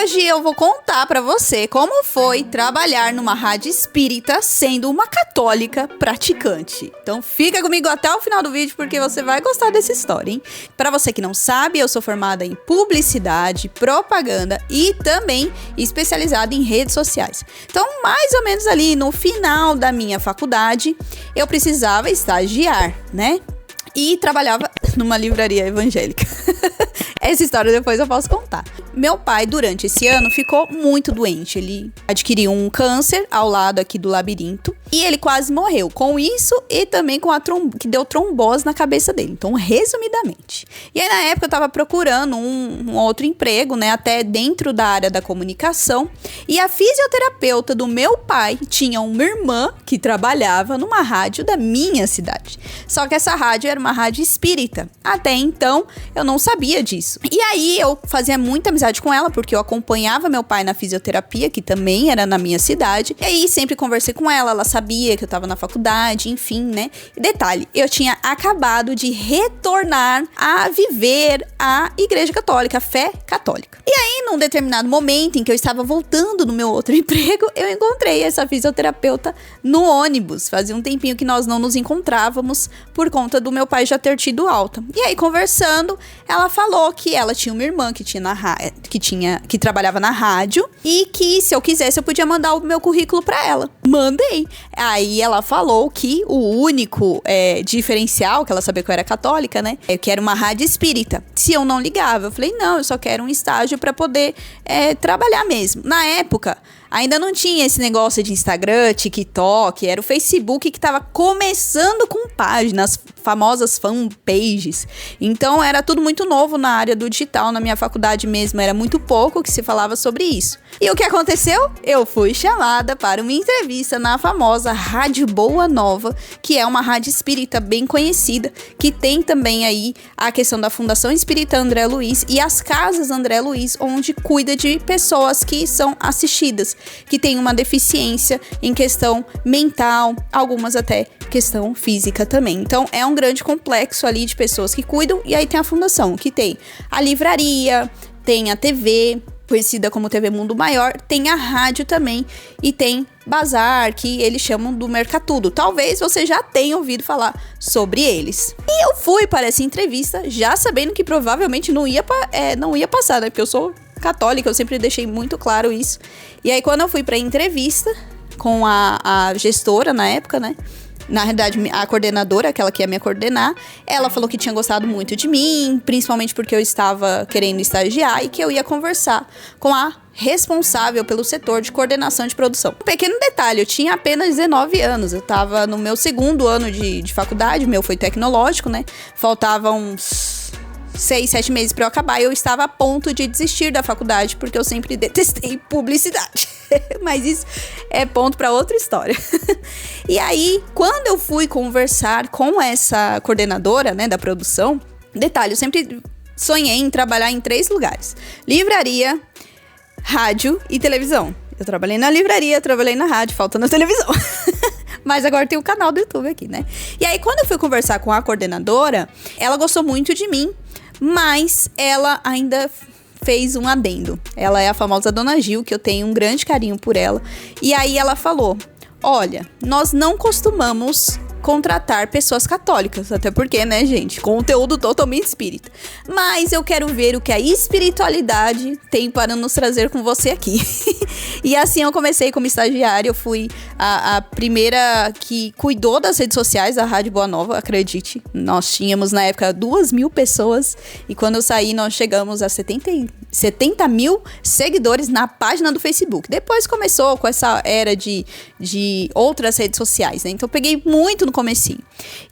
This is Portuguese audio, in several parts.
hoje eu vou contar pra você como foi trabalhar numa rádio espírita sendo uma católica praticante. Então fica comigo até o final do vídeo porque você vai gostar dessa história, hein? Pra você que não sabe, eu sou formada em publicidade, propaganda e também especializada em redes sociais. Então, mais ou menos ali no final da minha faculdade, eu precisava estagiar, né? E trabalhava numa livraria evangélica. Essa história depois eu posso contar. Meu pai, durante esse ano, ficou muito doente. Ele adquiriu um câncer ao lado aqui do labirinto. E ele quase morreu com isso e também com que deu trombose na cabeça dele. Então, resumidamente. E aí, na época, eu tava procurando um outro emprego, né? Até dentro da área da comunicação. E a fisioterapeuta do meu pai tinha uma irmã que trabalhava numa rádio da minha cidade. Só que essa rádio era uma rádio espírita. Até então, eu não sabia disso. E aí, eu fazia muita amizade com ela, porque eu acompanhava meu pai na fisioterapia, que também era na minha cidade. E aí, sempre conversei com ela, ela sabia que eu tava na faculdade, enfim, né? E detalhe, eu tinha acabado de retornar a viver a Igreja Católica, a fé católica. E aí, num determinado momento em que eu estava voltando no meu outro emprego, eu encontrei essa fisioterapeuta no ônibus. Fazia um tempinho que nós não nos encontrávamos por conta do meu pai já ter tido alta. E aí, conversando, ela falou que ela tinha uma irmã que trabalhava na rádio e que se eu quisesse eu podia mandar o meu currículo pra ela. Mandei. Aí ela falou que o único diferencial, que ela sabia que eu era católica, né? É que era uma rádio espírita. Se eu não ligava, eu falei, não, eu só quero um estágio pra poder trabalhar mesmo. Na época, ainda não tinha esse negócio de Instagram, TikTok, era o Facebook que tava começando com páginas, famosas fanpages. Então era tudo muito novo na área do digital, na minha faculdade mesmo, era muito pouco que se falava sobre isso. E o que aconteceu? Eu fui chamada para uma entrevista na famosa Rádio Boa Nova, que é uma rádio espírita bem conhecida, que tem também aí a questão da Fundação Espírita André Luiz e as Casas André Luiz, onde cuida de pessoas que são assistidas, que tem uma deficiência em questão mental, algumas até questão física também. Então é um grande complexo ali de pessoas que cuidam, e aí tem a fundação, que tem a livraria, tem a TV, conhecida como TV Mundo Maior, tem a rádio também e tem bazar, que eles chamam do Mercatudo. Talvez você já tenha ouvido falar sobre eles. E eu fui para essa entrevista já sabendo que provavelmente não ia passar, né? Porque eu sou católica, eu sempre deixei muito claro isso. E aí quando eu fui pra entrevista com a gestora na época, né? Na realidade, a coordenadora, aquela que ia me coordenar, ela falou que tinha gostado muito de mim, principalmente porque eu estava querendo estagiar e que eu ia conversar com a responsável pelo setor de coordenação de produção. Um pequeno detalhe, eu tinha apenas 19 anos, eu estava no meu segundo ano de faculdade, o meu foi tecnológico, né? Faltavam uns 6, 7 meses para eu acabar e eu estava a ponto de desistir da faculdade porque eu sempre detestei publicidade. Mas isso é ponto para outra história. E aí, quando eu fui conversar com essa coordenadora, né, da produção, detalhe, eu sempre sonhei em trabalhar em 3 lugares: livraria, rádio e televisão. Eu trabalhei na livraria, trabalhei na rádio, falta na televisão. Mas agora tem o canal do YouTube aqui, né? E aí, quando eu fui conversar com a coordenadora, ela gostou muito de mim, mas ela ainda fez um adendo. Ela é a famosa Dona Gil, que eu tenho um grande carinho por ela. E aí ela falou: olha, nós não costumamos contratar pessoas católicas, até porque, né, gente, conteúdo totalmente espírita. Mas eu quero ver o que a espiritualidade tem para nos trazer com você aqui. E assim eu comecei como estagiária, eu fui a primeira que cuidou das redes sociais da Rádio Boa Nova, acredite. Nós tínhamos na época 2.000 pessoas e quando eu saí nós chegamos a 70 mil seguidores na página do Facebook. Depois começou com essa era de outras redes sociais, né? Então eu peguei muito no comecinho.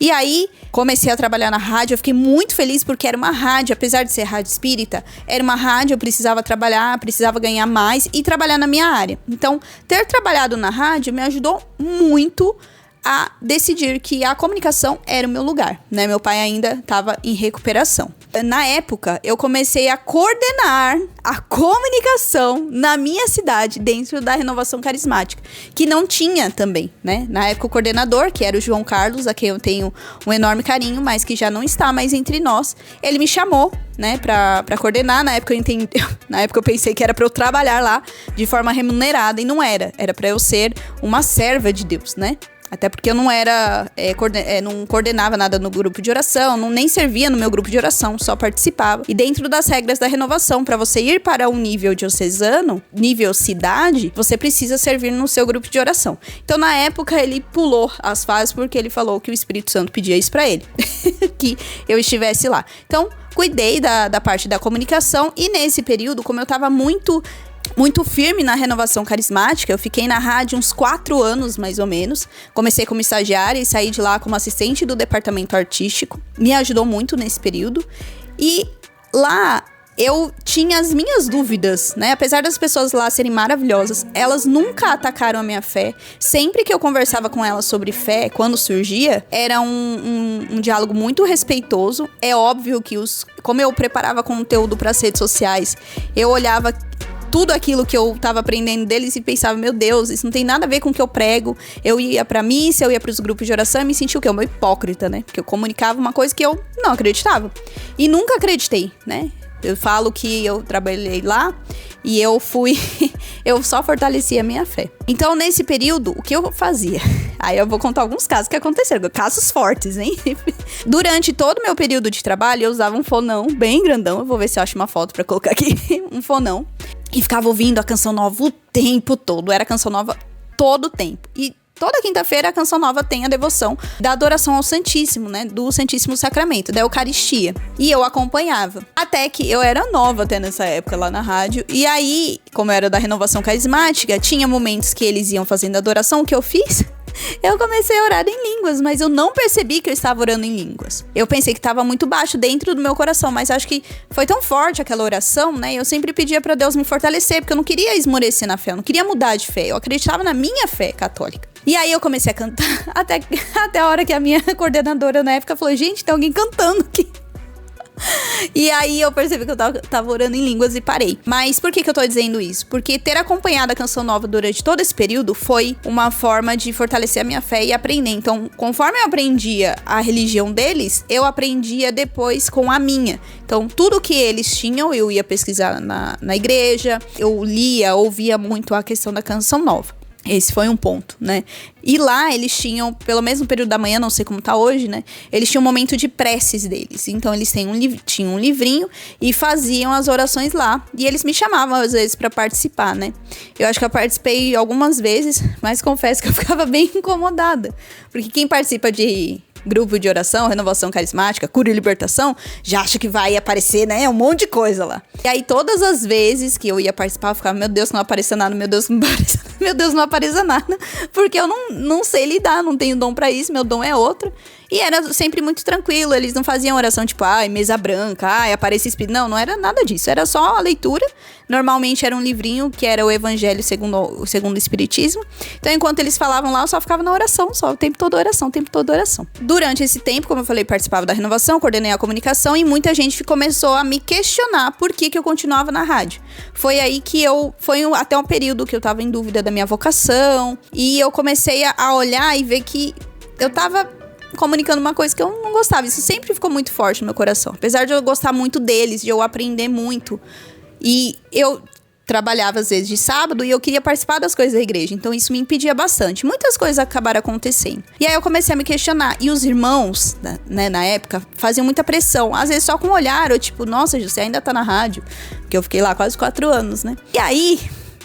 E aí comecei a trabalhar na rádio, eu fiquei muito feliz porque era uma rádio, apesar de ser rádio espírita, era uma rádio, eu precisava trabalhar, precisava ganhar mais e trabalhar na minha área. Então, ter trabalhado na rádio me ajudou muito a decidir que a comunicação era o meu lugar, né? Meu pai ainda estava em recuperação. Na época, eu comecei a coordenar a comunicação na minha cidade, dentro da Renovação Carismática, que não tinha também, né? Na época, o coordenador, que era o João Carlos, a quem eu tenho um enorme carinho, mas que já não está mais entre nós, ele me chamou, né, pra coordenar. Na época eu pensei que era pra eu trabalhar lá de forma remunerada, e não era. Era pra eu ser uma serva de Deus, né? Até porque eu não era, não coordenava nada no grupo de oração, nem servia no meu grupo de oração, só participava. E dentro das regras da renovação, para você ir para um nível diocesano, nível cidade, você precisa servir no seu grupo de oração. Então, na época, ele pulou as fases porque ele falou que o Espírito Santo pedia isso para ele, que eu estivesse lá. Então, cuidei da parte da comunicação, e nesse período, como eu tava muito firme na Renovação Carismática, eu fiquei na rádio uns 4 anos, mais ou menos. Comecei como estagiária e saí de lá como assistente do departamento artístico. Me ajudou muito nesse período. E lá eu tinha as minhas dúvidas, né? Apesar das pessoas lá serem maravilhosas, elas nunca atacaram a minha fé. Sempre que eu conversava com elas sobre fé, quando surgia, era um diálogo muito respeitoso. É óbvio que como eu preparava conteúdo para as redes sociais, eu olhava tudo aquilo que eu tava aprendendo deles e pensava, meu Deus, isso não tem nada a ver com o que eu prego. Eu ia pra missa, eu ia pros grupos de oração e me sentia o quê? Uma hipócrita, né? Porque eu comunicava uma coisa que eu não acreditava. E nunca acreditei, né? Eu falo que eu trabalhei lá e eu só fortaleci a minha fé. Então, nesse período, o que eu fazia? Aí eu vou contar alguns casos que aconteceram, casos fortes, hein? Durante todo o meu período de trabalho, eu usava um fonão bem grandão, eu vou ver se eu acho uma foto pra colocar aqui, um fonão. E ficava ouvindo a Canção Nova o tempo todo. Era Canção Nova todo o tempo. E toda quinta-feira a Canção Nova tem a devoção da adoração ao Santíssimo, né? Do Santíssimo Sacramento, da Eucaristia. E eu acompanhava. Até que eu era nova até nessa época lá na rádio. E aí, como eu era da Renovação Carismática, tinha momentos que eles iam fazendo adoração. O que eu fiz? Eu comecei a orar em línguas, mas eu não percebi que eu estava orando em línguas. Eu pensei que estava muito baixo dentro do meu coração, mas acho que foi tão forte aquela oração, né? Eu sempre pedia para Deus me fortalecer, porque eu não queria esmorecer na fé, eu não queria mudar de fé, eu acreditava na minha fé católica. E aí eu comecei a cantar, até a hora que a minha coordenadora na época falou, gente, tem alguém cantando aqui. E aí eu percebi que eu tava orando em línguas e parei. Mas por que eu tô dizendo isso? Porque ter acompanhado a Canção Nova durante todo esse período foi uma forma de fortalecer a minha fé e aprender. Então, conforme eu aprendia a religião deles, eu aprendia depois com a minha. Então, tudo que eles tinham, eu ia pesquisar na igreja, eu lia, ouvia muito a questão da Canção Nova. Esse foi um ponto, né? E lá eles tinham, pelo menos no período da manhã, não sei como tá hoje, né? Eles tinham um momento de preces deles. Então eles tinham um livrinho e faziam as orações lá. E eles me chamavam às vezes pra participar, né? Eu acho que eu participei algumas vezes, mas confesso que eu ficava bem incomodada. Porque quem participa de grupo de oração, renovação carismática, cura e libertação, já acha que vai aparecer, né, um monte de coisa lá. E aí todas as vezes que eu ia participar, eu ficava, meu Deus, não apareça nada, meu Deus, não apareça nada, porque eu não sei lidar, não tenho dom pra isso, meu dom é outro. E era sempre muito tranquilo, eles não faziam oração tipo, mesa branca, aparece espírito. Não era nada disso, era só a leitura. Normalmente era um livrinho que era o Evangelho segundo o Espiritismo. Então, enquanto eles falavam lá, eu só ficava na oração, só o tempo todo oração, Durante esse tempo, como eu falei, participava da renovação, coordenei a comunicação e muita gente começou a me questionar por que eu continuava na rádio. Foi aí que até um período que eu tava em dúvida da minha vocação e eu comecei a olhar e ver que eu tava comunicando uma coisa que eu não gostava. Isso sempre ficou muito forte no meu coração. Apesar de eu gostar muito deles, de eu aprender muito. E eu trabalhava às vezes de sábado e eu queria participar das coisas da igreja. Então isso me impedia bastante. Muitas coisas acabaram acontecendo. E aí eu comecei a me questionar. E os irmãos, né, na época, faziam muita pressão. Às vezes só com um olhar, ou tipo, nossa, você ainda tá na rádio. Porque eu fiquei lá quase 4 anos, né? E aí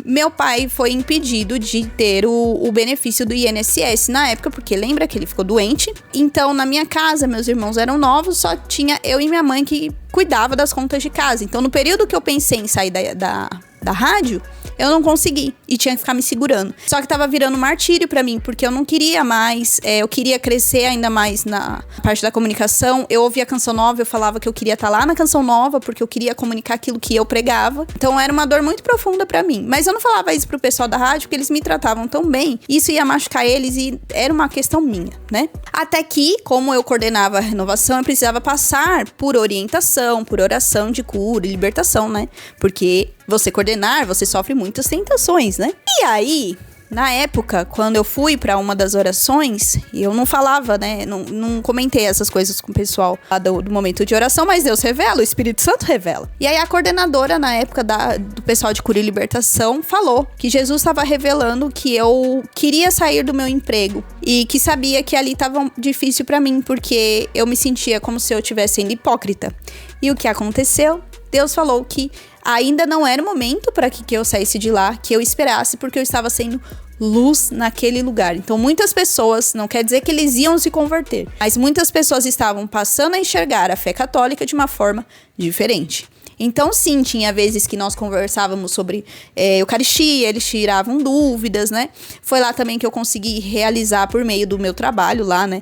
meu pai foi impedido de ter o benefício do INSS na época, porque lembra que ele ficou doente. Então, na minha casa, meus irmãos eram novos, só tinha eu e minha mãe que cuidava das contas de casa. Então, no período que eu pensei em sair da rádio, eu não consegui. E tinha que ficar me segurando. Só que tava virando um martírio pra mim, porque eu não queria mais, eu queria crescer ainda mais na parte da comunicação. Eu ouvia a Canção Nova, eu falava que eu queria estar lá na Canção Nova, porque eu queria comunicar aquilo que eu pregava. Então era uma dor muito profunda pra mim. Mas eu não falava isso pro pessoal da rádio, porque eles me tratavam tão bem. Isso ia machucar eles e era uma questão minha, né? Até que, como eu coordenava a renovação, eu precisava passar por orientação, por oração de cura e libertação, né? Porque você coordenar, você sofre muitas tentações, né? E aí, na época, quando eu fui pra uma das orações, eu não falava, né? Não comentei essas coisas com o pessoal lá do momento de oração, mas Deus revela, o Espírito Santo revela. E aí a coordenadora, na época do pessoal de cura e libertação, falou que Jesus estava revelando que eu queria sair do meu emprego e que sabia que ali estava difícil pra mim, porque eu me sentia como se eu estivesse sendo hipócrita. E o que aconteceu? Deus falou que ainda não era o momento para que eu saísse de lá, que eu esperasse, porque eu estava sendo luz naquele lugar. Então, muitas pessoas, não quer dizer que eles iam se converter, mas muitas pessoas estavam passando a enxergar a fé católica de uma forma diferente. Então, sim, tinha vezes que nós conversávamos sobre Eucaristia, eles tiravam dúvidas, né? Foi lá também que eu consegui realizar por meio do meu trabalho lá, né?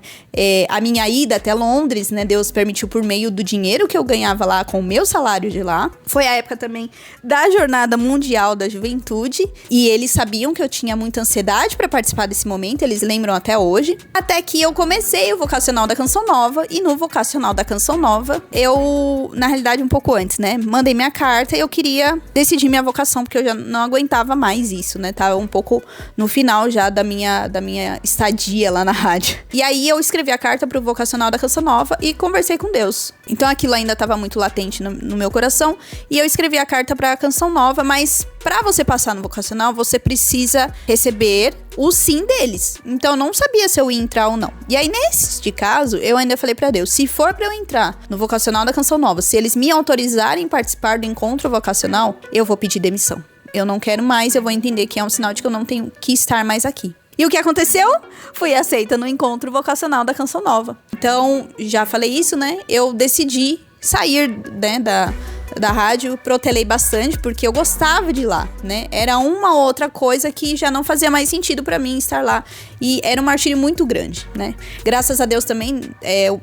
A minha ida até Londres, né? Deus permitiu por meio do dinheiro que eu ganhava lá com o meu salário de lá. Foi a época também da Jornada Mundial da Juventude. E eles sabiam que eu tinha muita ansiedade para participar desse momento, eles lembram até hoje. Até que eu comecei o Vocacional da Canção Nova. E no Vocacional da Canção Nova, eu, na realidade, um pouco antes, né? Mandei minha carta e eu queria decidir minha vocação, porque eu já não aguentava mais isso, né? Tava um pouco no final já da minha estadia lá na rádio. E aí eu escrevi a carta pro Vocacional da Canção Nova e conversei com Deus. Então aquilo ainda tava muito latente no meu coração. E eu escrevi a carta pra Canção Nova, mas pra você passar no vocacional, você precisa receber o sim deles. Então eu não sabia se eu ia entrar ou não. E aí neste caso, eu ainda falei pra Deus, se for pra eu entrar no Vocacional da Canção Nova, se eles me autorizarem participar do encontro vocacional, eu vou pedir demissão. Eu não quero mais, eu vou entender que é um sinal de que eu não tenho que estar mais aqui. E o que aconteceu? Fui aceita no encontro vocacional da Canção Nova. Então, já falei isso, né? Eu decidi sair, né, da rádio, protelei bastante, porque eu gostava de ir lá, né? Era uma outra coisa que já não fazia mais sentido pra mim estar lá. E era um martírio muito grande, né? Graças a Deus também,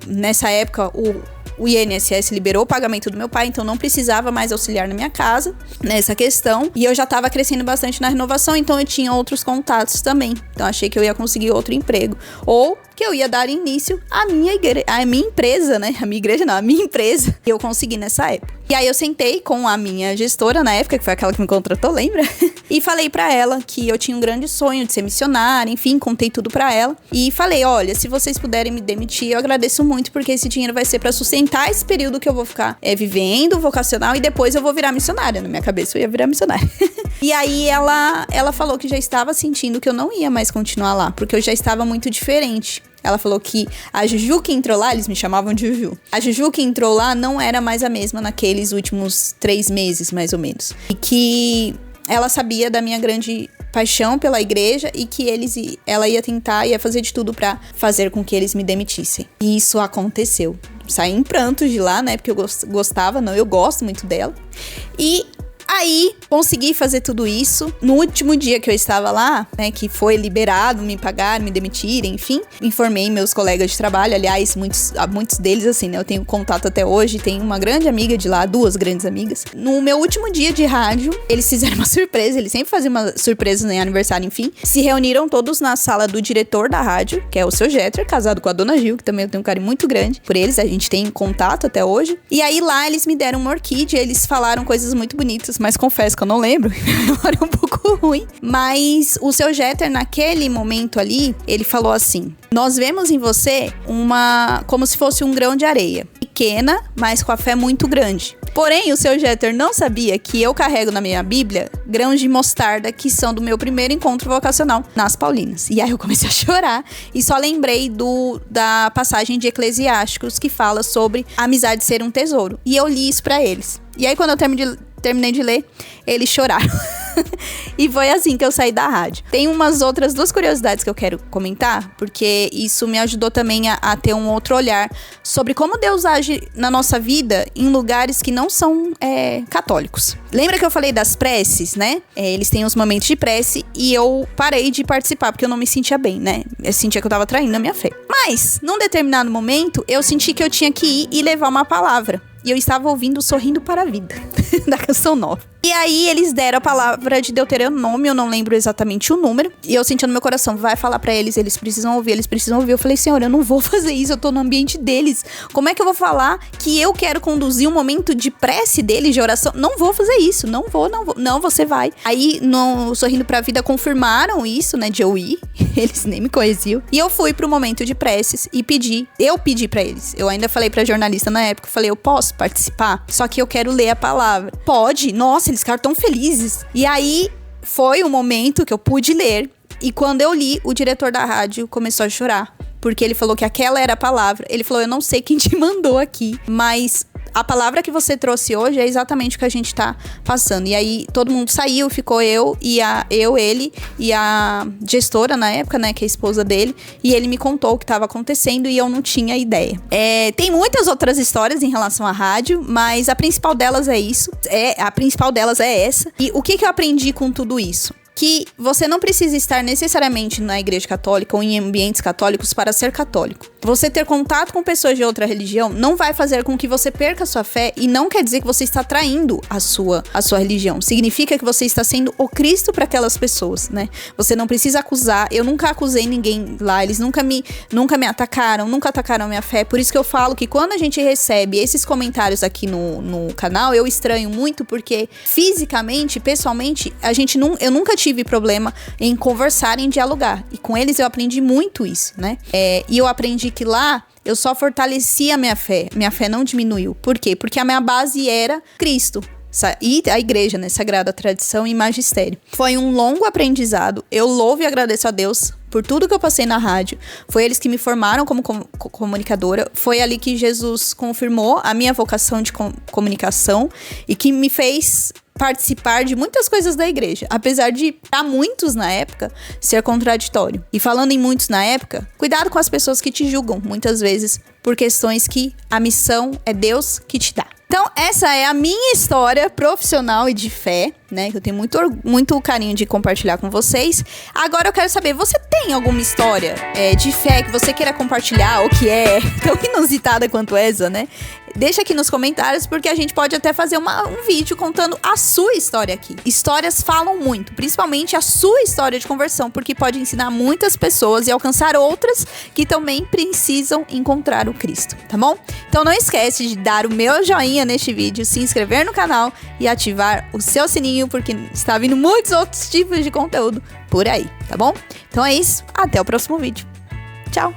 nessa época, o INSS liberou o pagamento do meu pai, então não precisava mais auxiliar na minha casa nessa questão. E eu já estava crescendo bastante na renovação, então eu tinha outros contatos também. Então achei que eu ia conseguir outro emprego. Ou que eu ia dar início à minha empresa, né? A minha igreja não, a minha empresa. E eu consegui nessa época. E aí eu sentei com a minha gestora na época, que foi aquela que me contratou, lembra? E falei pra ela que eu tinha um grande sonho de ser missionária, enfim, contei tudo pra ela. E falei, olha, se vocês puderem me demitir, eu agradeço muito, porque esse dinheiro vai ser pra sustentar esse período que eu vou ficar vivendo, vocacional, e depois eu vou virar missionária. Na minha cabeça eu ia virar missionária. E aí ela falou que já estava sentindo que eu não ia mais continuar lá, porque eu já estava muito diferente. Ela falou que a Juju que entrou lá, eles me chamavam de Juju. A Juju que entrou lá não era mais a mesma naqueles últimos 3 meses, mais ou menos. E que ela sabia da minha grande paixão pela igreja e que ela ia fazer de tudo pra fazer com que eles me demitissem. E isso aconteceu. Saí em prantos de lá, né? Porque eu eu gosto muito dela. E aí, consegui fazer tudo isso. No último dia que eu estava lá, né, que foi liberado, me pagar, me demitirem, enfim, informei meus colegas de trabalho. Aliás, muitos deles, assim, né, eu tenho contato até hoje. Tenho uma grande amiga de lá, 2 grandes amigas. No meu último dia de rádio, eles fizeram uma surpresa. Eles sempre faziam uma surpresa em aniversário, enfim. Se reuniram todos na sala do diretor da rádio, que é o seu Jeter, casado com a dona Gil, que também eu tenho um carinho muito grande por eles. A gente tem contato até hoje. E aí lá eles me deram uma orquídea. Eles falaram coisas muito bonitas, mas confesso que eu não lembro. Minha memória é um pouco ruim. Mas o seu Jeter, naquele momento ali, ele falou assim: nós vemos em você como se fosse um grão de areia. Pequena, mas com a fé muito grande. Porém, o seu Jeter não sabia que eu carrego na minha Bíblia grãos de mostarda que são do meu primeiro encontro vocacional nas Paulinas. E aí eu comecei a chorar e só lembrei da passagem de Eclesiásticos que fala sobre a amizade ser um tesouro. E eu li isso pra eles. E aí quando eu terminei de ler, eles choraram. E foi assim que eu saí da rádio. Tem umas outras duas curiosidades que eu quero comentar, porque isso me ajudou também a ter um outro olhar sobre como Deus age na nossa vida em lugares que não são católicos. Lembra que eu falei das preces, né? Eles têm os momentos de prece e eu parei de participar porque eu não me sentia bem, né? Eu sentia que eu tava traindo a minha fé. Mas, num determinado momento, eu senti que eu tinha que ir e levar uma palavra. E eu estava ouvindo Sorrindo para a Vida, da Canção Nova. E aí eles deram a palavra de Deuteronômio, eu não lembro exatamente o número. E eu senti no meu coração, vai falar pra eles, eles precisam ouvir, eles precisam ouvir. Eu falei, Senhor, eu não vou fazer isso, eu tô no ambiente deles. Como é que eu vou falar que eu quero conduzir um momento de prece deles, de oração? Não vou fazer isso, não vou. Não, você vai. Aí no Sorrindo pra Vida confirmaram isso, né, de eu ir. Eles nem me conheciam. E eu fui pro momento de preces e eu pedi pra eles. Eu ainda falei pra jornalista na época, eu falei, eu posso participar? Só que eu quero ler a palavra. Pode? Nossa, eles ficaram tão felizes. E aí, foi um momento que eu pude ler. E quando eu li, o diretor da rádio começou a chorar. Porque ele falou que aquela era a palavra. Ele falou, eu não sei quem te mandou aqui, mas a palavra que você trouxe hoje é exatamente o que a gente tá passando. E aí, todo mundo saiu, ficou ele e a gestora na época, né, que é a esposa dele. E ele me contou o que estava acontecendo e eu não tinha ideia. Tem muitas outras histórias em relação à rádio, mas a principal delas é isso. A principal delas é essa. E o que eu aprendi com tudo isso? Que você não precisa estar necessariamente na igreja católica ou em ambientes católicos para ser católico. Você ter contato com pessoas de outra religião não vai fazer com que você perca a sua fé e não quer dizer que você está traindo a sua religião. Significa que você está sendo o Cristo para aquelas pessoas, né? Você não precisa acusar. Eu nunca acusei ninguém lá. Eles nunca me atacaram, nunca atacaram a minha fé. Por isso que eu falo que quando a gente recebe esses comentários aqui no canal, eu estranho muito porque fisicamente, pessoalmente, eu nunca tive problema em conversar, em dialogar. E com eles eu aprendi muito isso, né? E eu aprendi que lá eu só fortaleci a minha fé. Minha fé não diminuiu. Por quê? Porque a minha base era Cristo. E a igreja, né? Sagrada Tradição e Magistério. Foi um longo aprendizado. Eu louvo e agradeço a Deus por tudo que eu passei na rádio. Foi eles que me formaram como comunicadora. Foi ali que Jesus confirmou a minha vocação de comunicação e que me fez participar de muitas coisas da igreja, apesar de, para muitos na época, ser contraditório. E falando em muitos na época, cuidado com as pessoas que te julgam, muitas vezes, por questões que a missão é Deus que te dá. Então, essa é a minha história profissional e de fé, né? Que eu tenho muito carinho de compartilhar com vocês. Agora eu quero saber, você tem alguma história de fé que você queira compartilhar ou que é tão inusitada quanto essa, né? Deixa aqui nos comentários, porque a gente pode até fazer um vídeo contando a sua história aqui. Histórias falam muito, principalmente a sua história de conversão, porque pode ensinar muitas pessoas e alcançar outras que também precisam encontrar o Cristo, tá bom? Então não esquece de dar o meu joinha neste vídeo, se inscrever no canal e ativar o seu sininho, porque está vindo muitos outros tipos de conteúdo por aí, tá bom? Então é isso, até o próximo vídeo. Tchau!